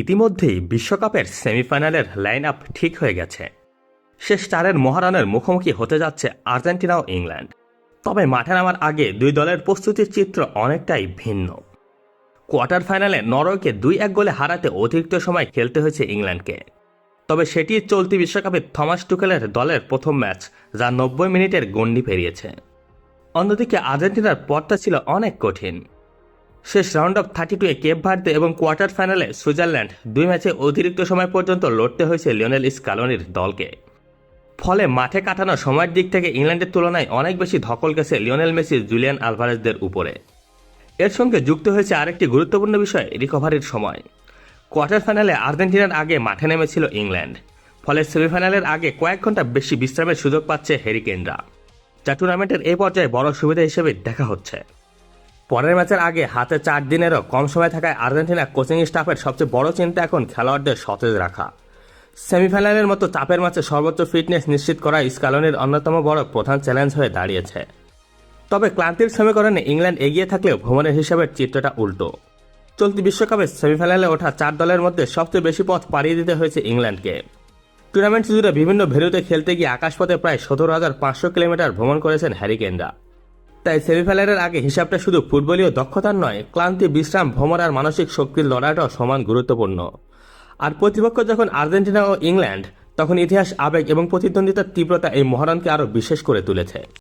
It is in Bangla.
ইতিমধ্যেই বিশ্বকাপের সেমিফাইনালের লাইন আপ ঠিক হয়ে গেছে। শেষ চারের মহারণের মুখোমুখি হতে যাচ্ছে আর্জেন্টিনা ও ইংল্যান্ড। তবে মাঠে নামার আগে দুই দলের প্রস্তুতির চিত্র অনেকটাই ভিন্ন। কোয়ার্টার ফাইনালে নরওয়েকে 2-1 গোলে হারাতে অতিরিক্ত সময় খেলতে হয়েছে ইংল্যান্ডকে। তবে সেটি চলতি বিশ্বকাপে থমাস টুকেলের দলের প্রথম ম্যাচ, যা 90 মিনিটের গণ্ডি পেরিয়েছে। অন্যদিকে আর্জেন্টিনার পথটা ছিল অনেক কঠিন। শেষ রাউন্ড অফ 32-এ কেপ ভার্দে এবং কোয়ার্টার ফাইনালে সুইজারল্যান্ড, 2 ম্যাচে অতিরিক্ত সময় পর্যন্ত লড়তে হয়েছে লিওনেল স্কালোনির দলকে। ফলে মাঠে কাটানো সময়ের দিক থেকে ইংল্যান্ডের তুলনায় অনেক বেশি ধকল গেছে লিওনেল মেসি, জুলিয়ান আলভারেজদের উপরে। এর সঙ্গে যুক্ত হয়েছে আরেকটি গুরুত্বপূর্ণ বিষয়, রিকভারির সময়। কোয়ার্টার ফাইনালে আর্জেন্টিনার আগে মাঠে নেমেছিল ইংল্যান্ড। ফলে সেমিফাইনালের আগে কয়েক ঘন্টা বেশি বিশ্রামের সুযোগ পাচ্ছে হ্যারিকেনরা, যা টুর্নামেন্টের এই পর্যায়ে বড় সুবিধা হিসেবে দেখা হচ্ছে। পরের ম্যাচের আগে হাতে 4 দিনেরও কম সময় থাকায় আর্জেন্টিনা কোচিং স্টাফের সবচেয়ে বড় চিন্তা এখন খেলোয়াড়দের সতেজ রাখা। সেমিফাইনালের মতো চাপের ম্যাচে সর্বোচ্চ ফিটনেস নিশ্চিত করা স্কালোনির অন্যতম বড় প্রধান চ্যালেঞ্জ হয়ে দাঁড়িয়েছে। তবে ক্লান্তির সমীকরণে ইংল্যান্ড এগিয়ে থাকলেও ভ্রমণের হিসাবে চিত্রটা উল্টো। চলতি বিশ্বকাপে সেমিফাইনালে ওঠা 4 দলের মধ্যে সবচেয়ে বেশি পথ পাড়িয়ে দিতে হয়েছে ইংল্যান্ডকে। টুর্নামেন্ট জুড়ে বিভিন্ন ভেন্যুতে খেলতে গিয়ে আকাশপথে প্রায় 17,500 কিলোমিটার ভ্রমণ করেছেন হ্যারিকেনরা। তাই সেমিফাইনালের আগে হিসাবটা শুধু ফুটবলীয় দক্ষতার নয়, ক্লান্তি, বিশ্রাম, ভ্রমণ আর মানসিক শক্তির লড়াইটাও সমান গুরুত্বপূর্ণ। আর প্রতিপক্ষ যখন আর্জেন্টিনা ও ইংল্যান্ড, তখন ইতিহাস, আবেগ এবং প্রতিদ্বন্দ্বিতার তীব্রতা এই মহারণকে আরও বিশেষ করে তুলেছে।